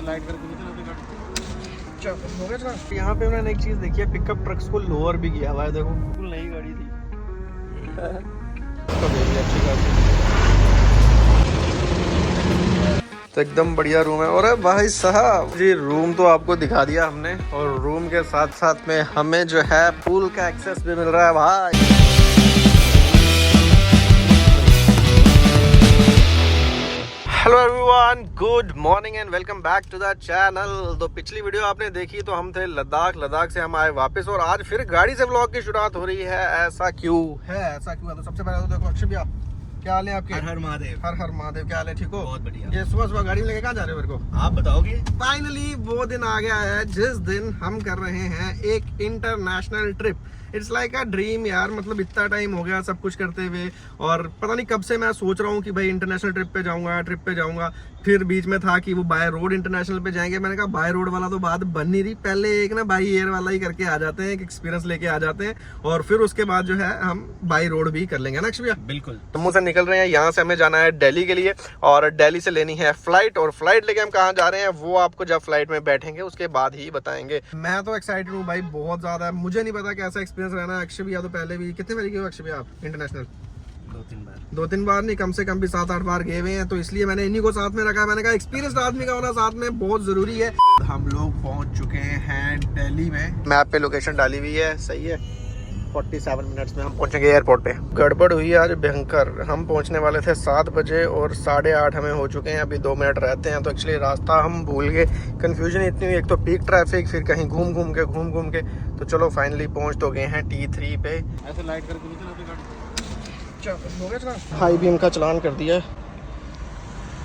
Light करके हो गया। यहाँ पे उन्होंने एक चीज देखी है, पिकअप ट्रक्स को लोअर भी किया हुआ है। देखो बिल्कुल नई गाड़ी थी तो दे दी अच्छी गाड़ी। तो एकदम बढ़िया रूम है। और भाई साहब जी रूम तो आपको दिखा दिया हमने, और रूम के साथ साथ में हमें जो है पूल का एक्सेस भी मिल रहा है भाई। Hello everyone, good morning and welcome back to the channel. तो पिछली वीडियो आपने देखी तो हम थे लद्दाख से हम आए वापस, और आज फिर गाड़ी से व्लॉग की शुरुआत हो रही है। ऐसा क्यों है? तो सबसे पहले तो देखो अक्षय भैया, क्या हाल है आपके? हर हर महादेव। हर हर महादेव। क्या हाल है? ठीक हो? बहुत बढ़िया। ये सुबह गाड़ी लेके कहाँ जा रहे हो मेरे को आप बताओगे? फाइनली वो दिन आ गया है जिस दिन हम कर रहे हैं एक international trip. It's like a dream यार, मतलब इतना टाइम हो गया सब कुछ करते हुए, और पता नहीं कब से मैं सोच रहा हूँ कि भाई इंटरनेशनल ट्रिप पे जाऊंगा। फिर बीच में था कि वो बाय रोड इंटरनेशनल पे जाएंगे। मैंने कहा बाय रोड वाला तो बात बन नहीं रही, पहले एक ना बाई एयर वाला ही करके आ जाते हैं, एक एक्सपीरियंस लेके आ जाते हैं, और फिर उसके बाद जो है हम बाई रोड भी कर लेंगे ना अक्षय भैया। बिल्कुल। जम्मू से निकल रहे हैं, यहाँ से हमें जाना है दिल्ली के लिए, और दिल्ली से लेनी है फ्लाइट, और फ्लाइट लेके हम कहाँ जा रहे हैं वो आपको जब फ्लाइट में बैठेंगे उसके बाद ही बताएंगे। मैं तो एक्साइटेड हूँ भाई बहुत ज्यादा। मुझे नहीं पता कैसा एक्सपीरियंस रहना है। अक्षय भैया तो पहले भी कितने बार गए हो अक्षय भैया आप इंटरनेशनल? 2-3 बार नहीं, कम से कम भी 7-8 बार गए हुए हैं, तो इसलिए मैंने इन्हीं को साथ में रखा है। मैंने कहा एक्सपीरियंस आदमी का होना साथ में बहुत जरूरी है। हम लोग पहुंच चुके हैं दिल्ली में, मैप पे लोकेशन डाली हुई है, सही है। 47 मिनट्स में हम पहुंचेंगे एयरपोर्ट पे। गड़बड़ हुई आज भयंकर, हम पहुंचने वाले थे 7 बजे और 8:30 हमें हो चुके हैं, अभी 2 मिनट रहते हैं। तो एक्चुअली रास्ता हम भूल गए, कन्फ्यूजन इतनी हुई, एक तो पीक ट्रैफिक, फिर कहीं घूम घूम के। तो चलो फाइनली पहुंच तो गए हैं T3 पे। ऐसे लाइट करके नहीं चलाते गाड़ी। हाई बीम का चलान कर दिया।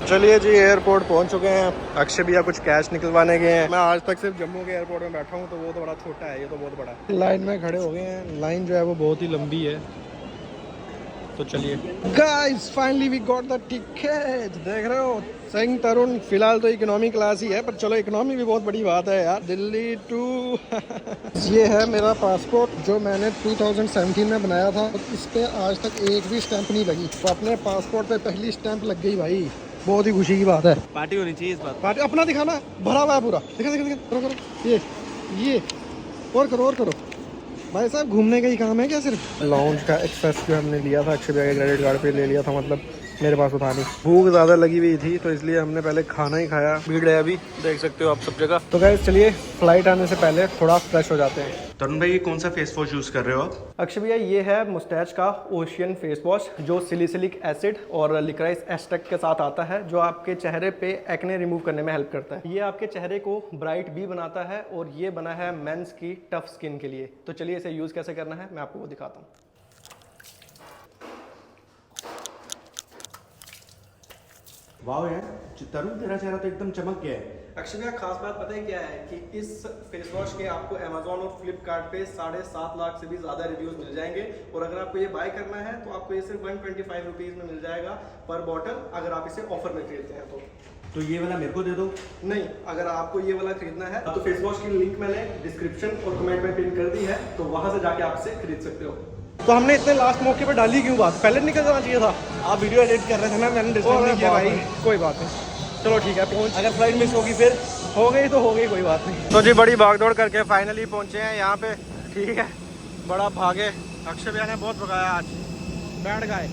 चलिए जी एयरपोर्ट पहुंच चुके हैं। अक्षय भैया कुछ कैश निकलवाने गए हैं। मैं आज तक सिर्फ जम्मू के एयरपोर्ट में बैठा हूं, तो वो तो बड़ा छोटा है, ये तो बहुत बड़ा है। लाइन में खड़े हो गए हैं, लाइन जो है वो बहुत ही लंबी है। तो चलिए guys, finally we got the ticket. देख रहे हो सिंह तरुण, फिलहाल तो इकोनॉमी क्लास ही है, पर चलो इकोनॉमी भी बहुत बड़ी बात है यार। दिल्ली टू ये है मेरा पासपोर्ट जो मैंने 2017 में बनाया था, इस पे आज तक एक भी स्टैंप नहीं लगी, तो अपने पासपोर्ट पे पहली स्टैंप लग गई भाई, बहुत ही खुशी की बात है। पार्टी होनी चाहिए इस बात। पार्टी अपना दिखाना, भरा हुआ है पूरा, दिखा करो ये और करो भाई साहब, घूमने का ही काम है क्या सिर्फ? लॉन्च का एक्सेस जो हमने लिया था अक्षय भैया के क्रेडिट कार्ड पे ले लिया था, मतलब मेरे पास उठा नहीं, भूख ज़्यादा लगी हुई थी तो इसलिए हमने पहले खाना ही खाया। भीड़ है अभी, देख सकते हो आप सब जगह। तो गाइस चलिए फ्लाइट आने से पहले थोड़ा फ्रेश हो जाते हैं। तरुण भाई, ये कौन सा फेस वॉश यूज कर रहे हो आप? अक्षय भैया ये है मुस्टैच का ओशियन फेस वॉश, जो सिलिसिलिक एसिड और लिक्राइस एस्टेक के साथ आता है, जो आपके चेहरे पे एक्ने रिमूव करने में हेल्प करता है। ये आपके चेहरे को ब्राइट भी बनाता है, और ये बना है मेंस की टफ स्किन के लिए। तो चलिए इसे यूज कैसे करना है मैं आपको वो दिखाता हूँ। वाह यार तरुण, तेरा चेहरा तो एकदम चमक गया है। अक्षय भैया खास बात पता है क्या है कि इस फेस वॉश के आपको अमेजोन और फ्लिपकार्ट पे 7.5 लाख से भी ज्यादा रिव्यूज मिल जाएंगे, और अगर आपको ये बाय करना है तो आपको ये सिर्फ 125 रुपीज में मिल जाएगा पर बॉटल, अगर आप इसे ऑफर में खरीदते हैं तो ये वाला मेरे को दे दो। नहीं, अगर आपको ये वाला खरीदना है तो फेस वॉश की लिंक मैंने डिस्क्रिप्शन और कमेंट में पिन कर दी है, तो वहां से जाके आप इसे खरीद सकते हो। तो हमने इतने लास्ट मौके पे डाली क्यों बात? पहले निकल जाना चाहिए था। आप वीडियो एडिट कर रहे थे ना, मैंने डिस्टर्ब नहीं किया भाई। कोई बात नहीं, चलो ठीक है पहुंच। अगर फ्लाइट मिस होगी फिर हो गई तो हो गई, कोई बात नहीं। तो जी बड़ी भागदौड़ करके फाइनली पहुंचे हैं यहाँ पे, ठीक है, बड़ा भागे। अक्षय भैया ने बहुत भगाया आज, बैठ गए।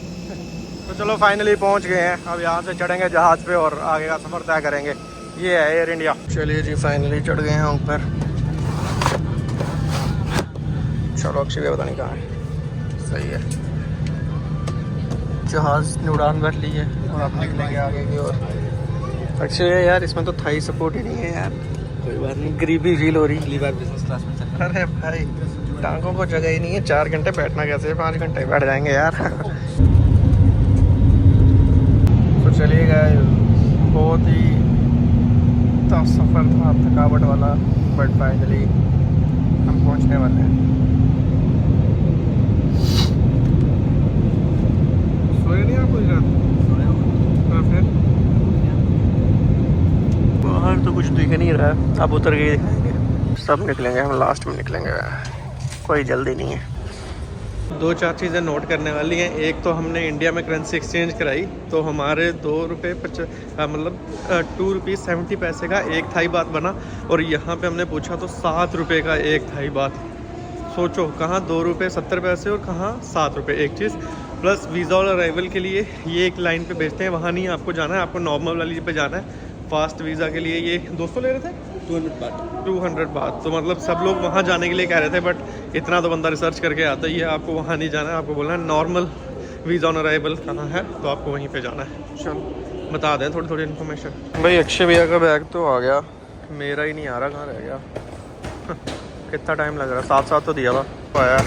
तो चलो फाइनली पहुंच गए हैं, अब यहाँ से चढ़ेंगे जहाज पे और आगे का सफर तय करेंगे। ये है एयर इंडिया। चलिए जी फाइनली चढ़ गए हैं ऊपर। चलो अक्षय भैया पता नहीं कहाँ है, सही है। जहाज ने उड़ान भर ली है और आप निकलेंगे आगे की ओर। अक्षय यार इसमें तो थाई सपोर्ट ही नहीं है यार। कोई बात नहीं, गरीबी फील हो रही। अगली बार बिजनेस क्लास में चलना। अरे भाई टांगों को जगह ही नहीं है, 4 घंटे बैठना कैसे, 5 घंटे बैठ जाएंगे यार। तो चलिए गए, बहुत ही टफ सफ़र था, थकावट वाला, बट फाइनली हम पहुंचने वाले हैं। सोए नहीं आप? फिर बाहर तो कुछ दिख नहीं रहा है, अब उतर के दिखाएंगे। सब निकलेंगे, हम लास्ट में निकलेंगे, कोई जल्दी नहीं है। दो चार चीज़ें नोट करने वाली हैं। एक तो हमने इंडिया में करेंसी एक्सचेंज कराई तो हमारे मतलब ₹2.70 का एक थाई बात बना, और यहाँ पे हमने पूछा तो ₹7 का एक थाई बात। सोचो कहाँ ₹2.70 और कहाँ ₹7 एक चीज़। प्लस वीज़ा और अराइवल के लिए ये एक लाइन पे भेजते हैं, वहाँ नहीं आपको जाना है, आपको नॉर्मल वाली पे जाना है। फास्ट वीज़ा के लिए ये 200 ले रहे थे, 200 बात। तो मतलब सब लोग वहाँ जाने के लिए कह रहे थे, बट इतना तो बंदा रिसर्च करके आता ही है, आपको वहाँ नहीं जाना है, आपको बोलना है नॉर्मल वीज़ा ऑन अराइवल कहाँ है तो आपको वहीं पे जाना है। चलो बता दें थोड़ी थोड़ी इन्फॉर्मेशन। भाई अक्षय भैया का बैग तो आ गया, मेरा ही नहीं आ रहा, कहाँ रह गया? कितना टाइम लग रहा है, 7 तो दिया था आया।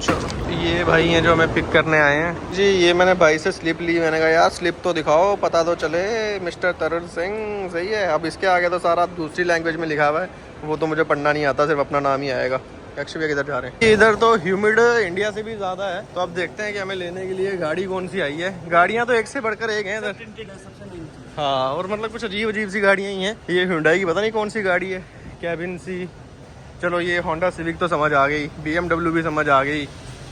चलो ये भाई हैं जो हमें पिक करने आए हैं जी। ये मैंने भाई से स्लिप ली, मैंने कहा यार स्लिप तो दिखाओ, पता तो चले मिस्टर तरुण सिंह। सही है, अब इसके आगे तो सारा दूसरी लैंग्वेज में लिखा हुआ है, वो तो मुझे पढ़ना नहीं आता, सिर्फ अपना नाम ही आएगा। अक्षय भैया किधर जा रहे हैं? इधर तो ह्यूमिड इंडिया से भी ज़्यादा है, तो अब देखते हैं कि हमें लेने के लिए गाड़ी कौन सी आई है। गाड़ियाँ तो एक से बढ़कर एक हैं इधर। हाँ, और मतलब कुछ अजीब अजीब सी गाड़ियाँ ही हैं। ये Hyundai की पता नहीं कौन सी गाड़ी है, कैबिन सी। चलो ये होंडा सिविक तो समझ आ गई, BMW भी समझ आ गई,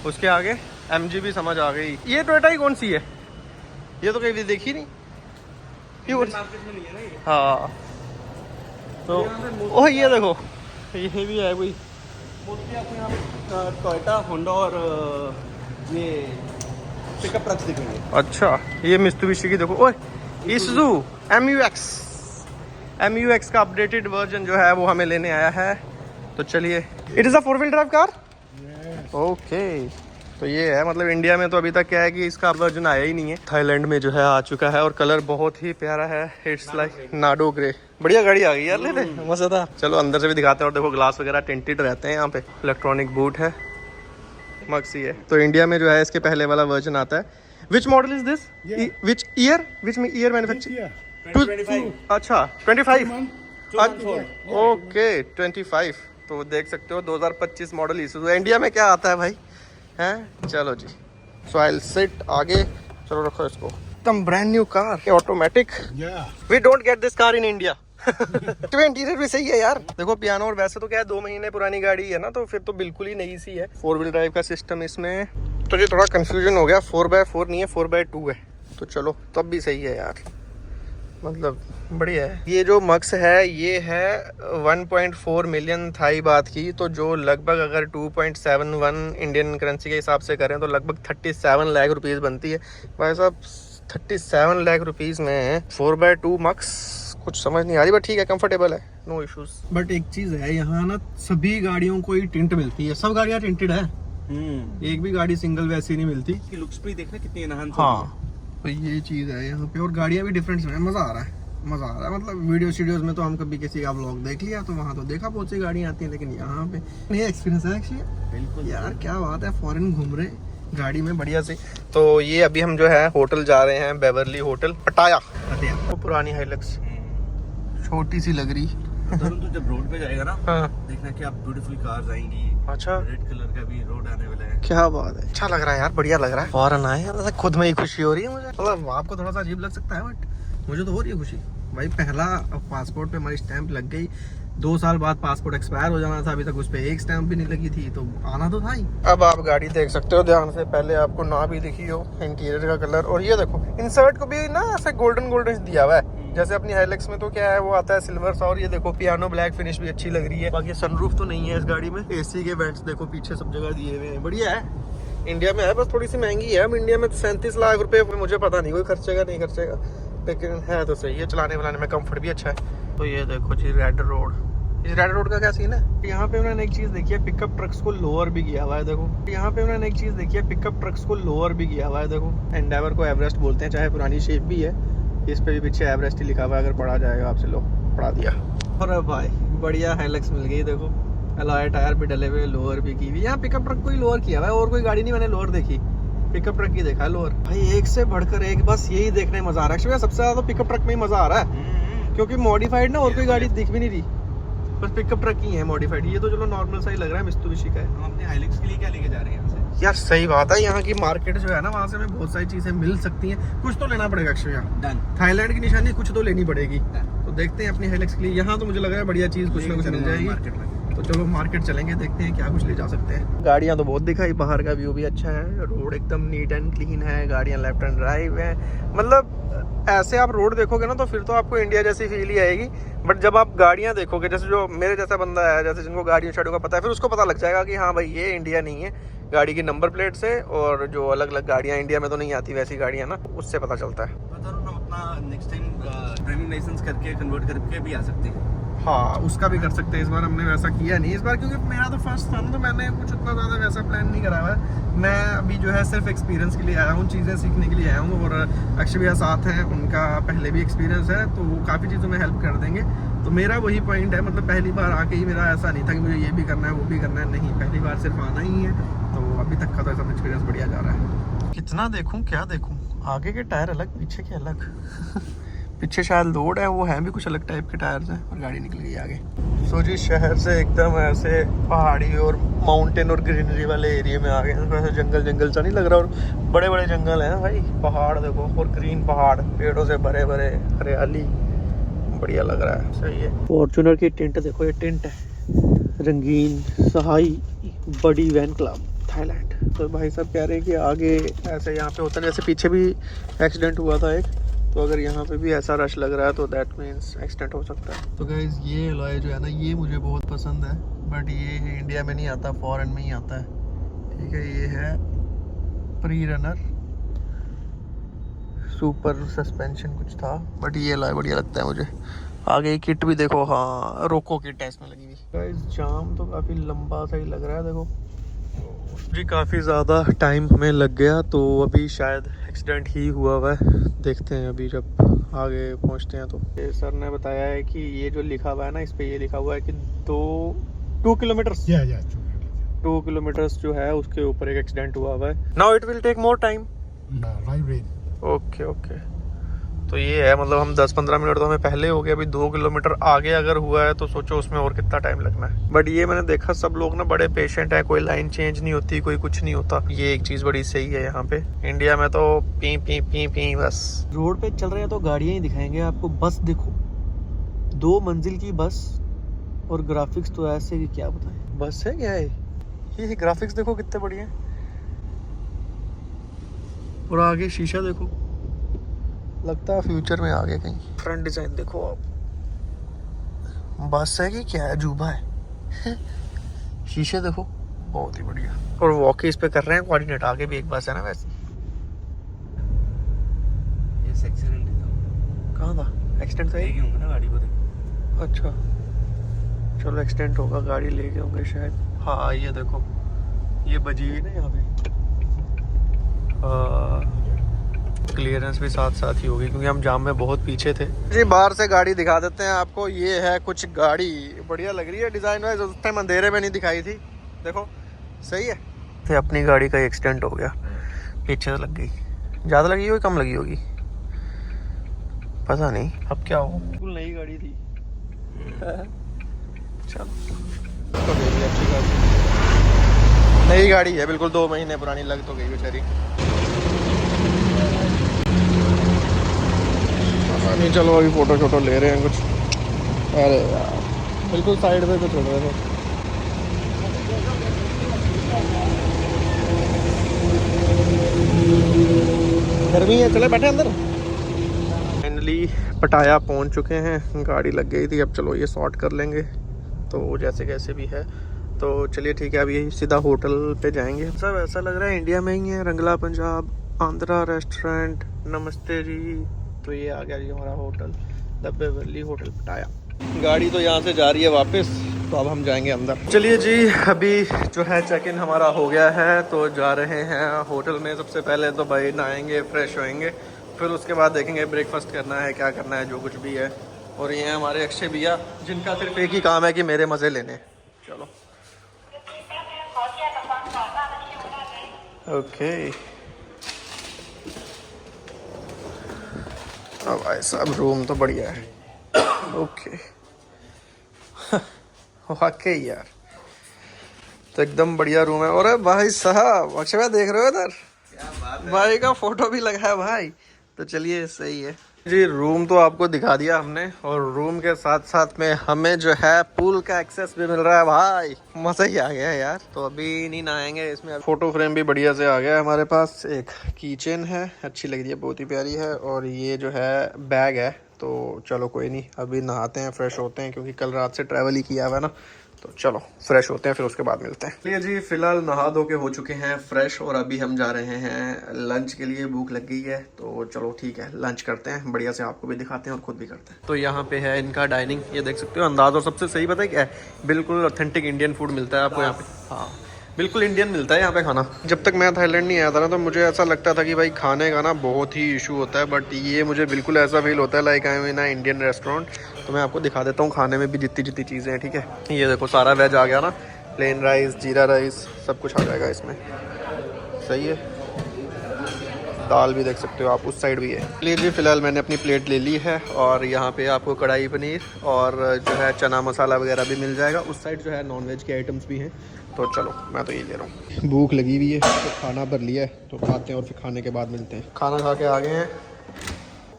उसके आगे MG भी समझ आ गई। ये टोयोटा ही कौन सी है? ये तो कहीं देखी नहीं, हाँ। तो ओह ये देखो, ये भी है कोई। मोस्टली आपको यहाँ पे टोयोटा, होंडा और ये पिकअप ट्रक्स दिखेंगे। अच्छा, ये मित्सुबिशी की देखो, ओए इज़ुज़ू MU-X का अपडेटेड वर्जन जो है वो हमें लेने आया है। तो चलिए, it is a 4-wheel drive car. Okay, तो ये है, मतलब इंडिया में तो अभी तक क्या है कि इसका वर्जन आया ही नहीं है। थाईलैंड में जो है आ चुका है, और कलर बहुत ही प्यारा है, इट्स लाइक नाडो ग्रे। बढ़िया गाड़ी आ गई यार, ले मजा था। चलो अंदर से भी दिखाते हैं, और देखो ग्लास वगैरह टिंटेड रहते हैं यहाँ पे। इलेक्ट्रॉनिक बूट है, मक्सी है। तो इंडिया में जो है इसके पहले वाला वर्जन आता है। Which model is this? Which year manufacture? 25। अच्छा 25। ओके 25। तो देख सकते हो 2025 मॉडल इशू। इंडिया में क्या आता है भाई, हैं? चलो जी, सो आई विल सिट आगे। चलो रखो इसको। एकदम brand new car, automatic. We don't get this car in India. Interior भी सही है यार। देखो पियानो, और वैसे तो क्या है 2 महीने पुरानी गाड़ी है ना, तो फिर तो बिल्कुल ही नई सी है। 4-wheel ड्राइव का सिस्टम इसमें। तो ये थोड़ा कंफ्यूजन हो गया, 4x4 नहीं है 4x2 है। तो चलो तब भी सही है यार, मतलब बढ़िया है। ये जो मक्स है ये है 1.4 मिलियन थाई बात की, तो जो लगभग अगर 2.71 इंडियन करेंसी के हिसाब से करें तो लगभग 37 लाख रुपीस बनती है। भाई साहब 37 लाख रुपीस में 4x2 मक्स कुछ समझ नहीं आ रही, बट ठीक है, कंफर्टेबल है, नो इश्यूज। बट एक चीज है, यहाँ ना सभी गाड़ियों को ही टिंट मिलती है, सब गाड़ियाँ टिंटेड है। एक भी गाड़ी सिंगल वैसी नहीं मिलती। लुक्स भी देखना कितनी एनहांस। हाँ, तो ये चीज़ है यहाँ पे, और गाड़ियाँ भी डिफरेंट है। मज़ा आ रहा है, मतलब वीडियोज में तो हम कभी किसी का व्लॉग देख लिया तो वहाँ तो देखा बहुत सी गाड़ियाँ आती हैं, लेकिन यहाँ पे नया एक्सपीरियंस है एक्चुअली। बिल्कुल यार, क्या बात है, फॉरेन घूम रहे गाड़ी में बढ़िया से। तो ये अभी हम जो है होटल जा रहे हैं, बेवरली होटल पटाया। वो पुरानी हाइलक्स छोटी सी लग रही। तो जब रोड पे जाएगा ना, हाँ, देखना कि आप ब्यूटीफुल कार्स आएंगी। अच्छा, रेड कलर का भी रोड आने वाला है। क्या बात है, अच्छा लग रहा है यार, बढ़िया लग रहा है। फॉरेन आए यार, खुद में ही खुशी हो रही है मुझे। मतलब आपको थोड़ा सा अजीब लग सकता है, बट मुझे तो हो रही है खुशी भाई। पहला पासपोर्ट पे हमारी स्टैंप लग गई, 2 साल बाद पासपोर्ट एक्सपायर हो जाना था, अभी तक उस पर एक स्टैंप भी नहीं लगी थी, तो आना तो था ही। अब आप गाड़ी देख सकते हो ध्यान से, पहले आपको ना भी दिखी हो इंटीरियर का कलर। और ये देखो इंसर्ट को भी ना ऐसे गोल्डन दिया हुआ है, जैसे अपनी हाइलक्स में तो क्या है वो आता है सिल्वर सा। और ये देखो पियानो ब्लैक फिनिश भी अच्छी लग रही है। बाकी सनरूफ तो नहीं है इस गाड़ी में। एसी के वेंट्स देखो पीछे सब जगह दिए हुए हैं, बढ़िया है। इंडिया में है, बस थोड़ी सी महंगी है। अब इंडिया में 37 लाख रुपए, मुझे पता नहीं कोई खर्चेगा नहीं खर्चेगा, लेकिन है तो सही है, चलाने वालाने में कंफर्ट भी अच्छा है। तो ये देखो जी रेड रोड। इस रेड रोड का क्या सीन है? यहाँ पे उन्होंने एक चीज देखी है, पिकअप ट्रक्स को लोअर भी किया हुआ है। देखो यहाँ पे उन्होंने एक चीज देखी है, पिकअप ट्रक्स को लोअर भी किया हुआ है। देखो एंडेवर को एवरेस्ट बोलते हैं, चाहे पुरानी शेप भी है, इस पे भी पीछे एवरेस्ट ही लिखा हुआ है। अगर पढ़ा जाएगा आपसे, लो पढ़ा दिया। और भाई बढ़िया हाइलक्स मिल गई। देखो अलॉय टायर भी डले हुए, लोअर भी की हुई। यहाँ पिकअप ट्रक को ही लोअर किया हुआ है, और कोई गाड़ी नहीं मैंने लोअर देखी, पिकअप ट्रक की देखा है लोअर। भाई एक से बढ़कर एक, बस यही देखने में मजा आ रहा है। सबसे ज्यादा तो पिकअप ट्रक में ही मजा आ रहा है, क्योंकि मॉडिफाइड ना और कोई गाड़ी दिख भी नहीं रही, बस पिकअप ट्रक ही है मॉडिफाइड। ये तो चलो नॉर्मल सा ही लग रहा है, मित्सुबिशी का है। हम अपने हाइलक्स के लिए क्या लेके जा रहे हैं यहाँ से? यार सही बात है, यहाँ की मार्केट जो है ना, वहाँ से हमें बहुत सारी चीजें मिल सकती हैं। कुछ तो लेना पड़ेगा अक्षय, यहाँ थाईलैंड की निशानी कुछ तो लेनी पड़ेगी। तो देखते हैं अपनी हाइलक्स के लिए। यहाँ तो मुझे लग रहा है बढ़िया चीज कुछ ना कुछ मिल जाएगी। तो चलो मार्केट चलेंगे, देखते हैं क्या कुछ ले जा सकते हैं। गाड़ियाँ तो बहुत दिखाई, बाहर का व्यू भी अच्छा है, रोड एकदम नीट एंड क्लीन है, गाड़ियाँ लेफ्ट एंड ड्राइव है। मतलब ऐसे आप रोड देखोगे ना तो फिर तो आपको इंडिया जैसी फील ही आएगी, बट जब आप गाड़ियाँ देखोगे, जैसे जो मेरे जैसा बंदा है, जैसे जिनको गाड़ियों शाड़ियों का पता है, फिर उसको पता लग जाएगा कि हाँ भाई ये इंडिया नहीं है, गाड़ी की नंबर प्लेट से और जो अलग अलग गाड़ियाँ इंडिया में तो नहीं आती वैसी गाड़ियाँ ना, उससे पता चलता है। हम अपना नेक्स्ट टाइम ड्राइविंग लाइसेंस करके कन्वर्ट करके भी आ सकते हैं। हाँ, उसका भी कर सकते हैं। इस बार हमने वैसा किया नहीं, इस बार क्योंकि मेरा तो फर्स्ट था ना, तो मैंने कुछ उतना ज़्यादा वैसा प्लान नहीं करा हुआ है। मैं अभी जो है सिर्फ एक्सपीरियंस के लिए आया हूँ, चीज़ें सीखने के लिए आया हूँ। और अक्षय भैया साथ हैं, उनका पहले भी एक्सपीरियंस है, तो वो काफ़ी चीज़ों में हेल्प कर देंगे। तो मेरा वही पॉइंट है, मतलब पहली बार आके ही मेरा ऐसा नहीं था कि मुझे ये भी करना है वो भी करना है, नहीं, पहली बार सिर्फ आना ही है। तो अभी तक का तो ऐसा एक्सपीरियंस बढ़िया जा रहा है। कितना देखूँ क्या देखूँ, आगे के टायर अलग पीछे के अलग पीछे शायद लोड है, वो है भी कुछ अलग टाइप के टायर्स हैं, और गाड़ी निकल गई आगे। सो जी शहर से एकदम ऐसे पहाड़ी और माउंटेन और ग्रीनरी वाले एरिया में आ गए हैं। वैसे जंगल जंगल सा नहीं लग रहा, और बड़े बड़े जंगल हैं भाई, पहाड़ देखो, और ग्रीन पहाड़, पेड़ों से भरे भरे, हरियाली, बढ़िया लग रहा है। सही है। फॉर्च्यूनर की टिंट देखो, ये टिंट है रंगीन, सहाई बड़ी वैन क्लब थाईलैंड। तो भाई साहब कह रहे हैं कि आगे ऐसे यहाँ पे होता है, जैसे पीछे भी एक्सीडेंट हुआ था एक, तो अगर यहाँ पे भी ऐसा रश लग रहा है तो दैट मीन्स एक्सीडेंट हो सकता है। तो गाइस ये एलॉय जो है ना, ये मुझे बहुत पसंद है, बट ये इंडिया में नहीं आता, फॉरेन में ही आता है। ठीक है, ये है प्री रनर सुपर सस्पेंशन कुछ था, बट ये एलॉय बढ़िया लगता है मुझे। आगे किट भी देखो, हाँ रोको किट है इसमें लगी हुई। गाइस जाम तो काफ़ी लंबा सा ही लग रहा है, देखो जी, काफ़ी ज़्यादा टाइम हमें लग गया, तो अभी शायद एक्सीडेंट ही हुआ हुआ है। देखते हैं अभी जब आगे पहुंचते हैं। तो ये सर ने बताया है कि ये जो लिखा हुआ है ना, इस पे ये लिखा हुआ है कि 2 किलोमीटर 2 किलोमीटर्स जो है उसके ऊपर एक एक्सीडेंट हुआ हुआ है। Now it will take more time. Okay okay, तो ये है, मतलब हम 10-15 मिनट तो हमें पहले हो गए, अभी 2 किलोमीटर आगे अगर हुआ है तो सोचो उसमें और कितना टाइम लगना है। बट ये मैंने देखा सब लोग ना बड़े पेशेंट है, कोई लाइन चेंज नहीं होती, कोई कुछ नहीं होता। ये एक चीज बड़ी सही है यहाँ पे। इंडिया में तो पी पी पी पी बस। रोड पे चल रहे हैं तो गाड़ियां ही दिखाएंगे आपको। बस देखो, 2 मंजिल की बस, और ग्राफिक्स तो ऐसे कि क्या बताएं, बस है क्या है ये ग्राफिक्स देखो कितने बढ़िया है। और आगे शीशा देखो, लगता है फ्यूचर में आ गए कहीं। फ्रंट डिजाइन देखो आप, बस है कि क्या है, अजूबा है। शीशे देखो, बहुत ही बढ़िया। और वॉक इस पे कर रहे हैं कोऑर्डिनेट, आगे भी एक बस है ना वैसे। ये एक्सीडेंट है, कहाँ था एक्सीडेंट? था लेके होंगे ना गाड़ी को, देखो। अच्छा चलो, एक्सीडेंट होगा, गाड़ी लेके होंगे शायद। हाँ ये देखो, ये बजी हुई ना यहाँ पे, क्लियरेंस भी साथ साथ ही होगी क्योंकि हम जाम में बहुत पीछे थे जी। बाहर से गाड़ी दिखा देते हैं आपको। ये है कुछ गाड़ी, बढ़िया लग रही है डिजाइन वाइज, उस टाइम अंधेरे में नहीं दिखाई थी, देखो सही है। तो अपनी गाड़ी का एक्सीडेंट हो गया, पीछे से लग गई। ज़्यादा लगी होगी कम लगी होगी पता नहीं, अब क्या हो। बिल्कुल नई गाड़ी थी। चलो तो गई अच्छी गाड़ी, नई गाड़ी है बिल्कुल, 2 महीने पुरानी, लग तो गई बेचारी। नहीं चलो अभी फोटो शोटो ले रहे हैं कुछ। अरे यार बिल्कुल साइड पे तो छोड़ रहे थे। गर्मी है, चले बैठे अंदर। फाइनली पटाया पहुंच चुके हैं, गाड़ी लग गई थी, अब चलो ये सॉर्ट कर लेंगे तो जैसे कैसे भी है। तो चलिए ठीक है, अभी सीधा होटल पे जाएंगे। सब ऐसा लग रहा है इंडिया में ही है, रंगला पंजाब आंध्रा रेस्टोरेंट, नमस्ते जी। तो ये आ गया जी हमारा होटल, द बेवरली होटल पटाया। गाड़ी तो यहाँ से जा रही है वापस, तो अब हम जाएंगे अंदर। चलिए जी, अभी जो है चेक इन हमारा हो गया है, तो जा रहे हैं होटल में। सबसे पहले तो भाई नहाएंगे, फ्रेश होएंगे, फिर उसके बाद देखेंगे ब्रेकफास्ट करना है क्या करना है, जो कुछ भी है। और ये हैं हमारे अक्षय भैया, जिनका सिर्फ एक ही काम है कि मेरे मज़े लेने। चलो ओके। अब भाई साहब रूम तो बढ़िया है। ओके वाकई यार, तो एकदम बढ़िया रूम है। और भाई साहब अक्षय भाई देख रहे हो इधर, भाई का फोटो भी लगा है भाई। तो चलिए सही है, जी रूम तो आपको दिखा दिया हमने, और रूम के साथ साथ में हमें जो है पूल का एक्सेस भी मिल रहा है भाई। मजा ही आ गया यार। तो अभी नहीं नहाएंगे इसमें। फोटो फ्रेम भी बढ़िया से आ गया है हमारे पास। एक कीचेन है, अच्छी लग रही है, बहुत ही प्यारी है। और ये जो है बैग है। तो चलो कोई नहीं, अभी नहाते हैं, फ्रेश होते हैं, क्योंकि कल रात से ट्रैवल ही किया हुआ है ना। तो चलो फ्रेश होते हैं, फिर उसके बाद मिलते हैं। चलिए जी, फिलहाल नहा धो के हो चुके हैं फ्रेश, और अभी हम जा रहे हैं लंच के लिए। भूख लग गई है, तो चलो ठीक है, लंच करते हैं बढ़िया से, आपको भी दिखाते हैं और खुद भी करते हैं। तो यहाँ पे है इनका डाइनिंग, ये देख सकते हो अंदाज। और सबसे सही पता है क्या है, बिल्कुल ऑथेंटिक इंडियन फूड मिलता है आपको यहाँ पे। हाँ बिल्कुल इंडियन मिलता है यहाँ पे खाना। जब तक मैं थाईलैंड नहीं आया था ना, तो मुझे ऐसा लगता था कि भाई खाने का ना बहुत ही इशू होता है, बट ये मुझे बिल्कुल ऐसा फील होता है like I am in Indian restaurant. तो मैं आपको दिखा देता हूँ खाने में भी जितनी जितनी चीज़ें हैं, ठीक है। ये देखो सारा वेज आ गया ना, प्लेन राइस, जीरा राइस, सब कुछ आ जाएगा इसमें। सही है। दाल भी देख सकते हो आप, उस साइड भी है। चलिए जी, फिलहाल मैंने अपनी प्लेट ले ली है, और यहाँ पे आपको कढ़ाई पनीर और जो है चना मसाला वगैरह भी मिल जाएगा। उस साइड जो है नॉनवेज के आइटम्स भी हैं। तो चलो मैं तो ये ले रहा हूँ। भूख लगी हुई है, तो खाना भर लिया है, तो खाते हैं और फिर खाने के बाद मिलते हैं। खाना खा के आ गए हैं।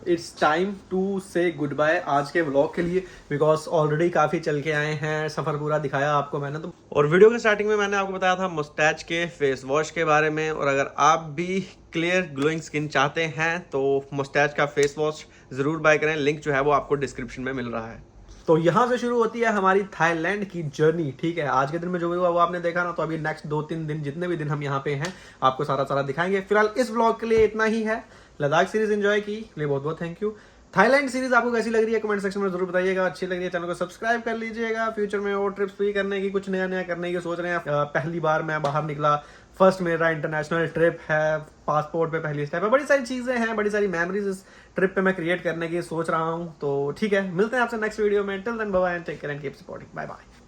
इट्स टाइम टू से गुड बाय आज के व्लॉग के लिए, बिकॉज ऑलरेडी काफ़ी चल के आए हैं, सफ़र पूरा दिखाया आपको मैंने। तो और वीडियो के स्टार्टिंग में मैंने आपको बताया था मुस्टैच के फेस वॉश के बारे में। और अगर आप भी क्लियर ग्लोइंग स्किन चाहते हैं तो मुस्टैच का फेस वॉश ज़रूर बाय करें। लिंक जो है वो आपको डिस्क्रिप्शन में मिल रहा है। तो यहाँ से शुरू होती है हमारी थाईलैंड की जर्नी, ठीक है। आज के दिन में जो भी हुआ वो आपने देखा ना, तो अभी नेक्स्ट 2-3 दिन जितने भी दिन हम यहाँ पे हैं आपको सारा सारा दिखाएंगे। फिलहाल इस व्लॉग के लिए इतना ही है। लद्दाख सीरीज एंजॉय की लिए बहुत बहुत थैंक यू। थाईलैंड सीरीज आपको कैसी लग रही है कमेंट सेक्शन में जरूर बताइएगा। अच्छी लग रही है चैनल को सब्सक्राइब कर लीजिएगा। फ्यूचर में और ट्रिप्स भी करने की, कुछ नया नया करने की सोच रहे हैं। पहली बार मैं बाहर निकला, फर्स्ट मेरा इंटरनेशनल ट्रिप है, पासपोर्ट पे पहली स्टेप है। बड़ी सारी चीजें हैं, बड़ी सारी मेमोरीज इस ट्रिप पे मैं क्रिएट करने की सोच रहा हूँ। तो ठीक है, मिलते हैं आपसे नेक्स्ट वीडियो में। Till then bye bye and take care and keep supporting. Bye bye.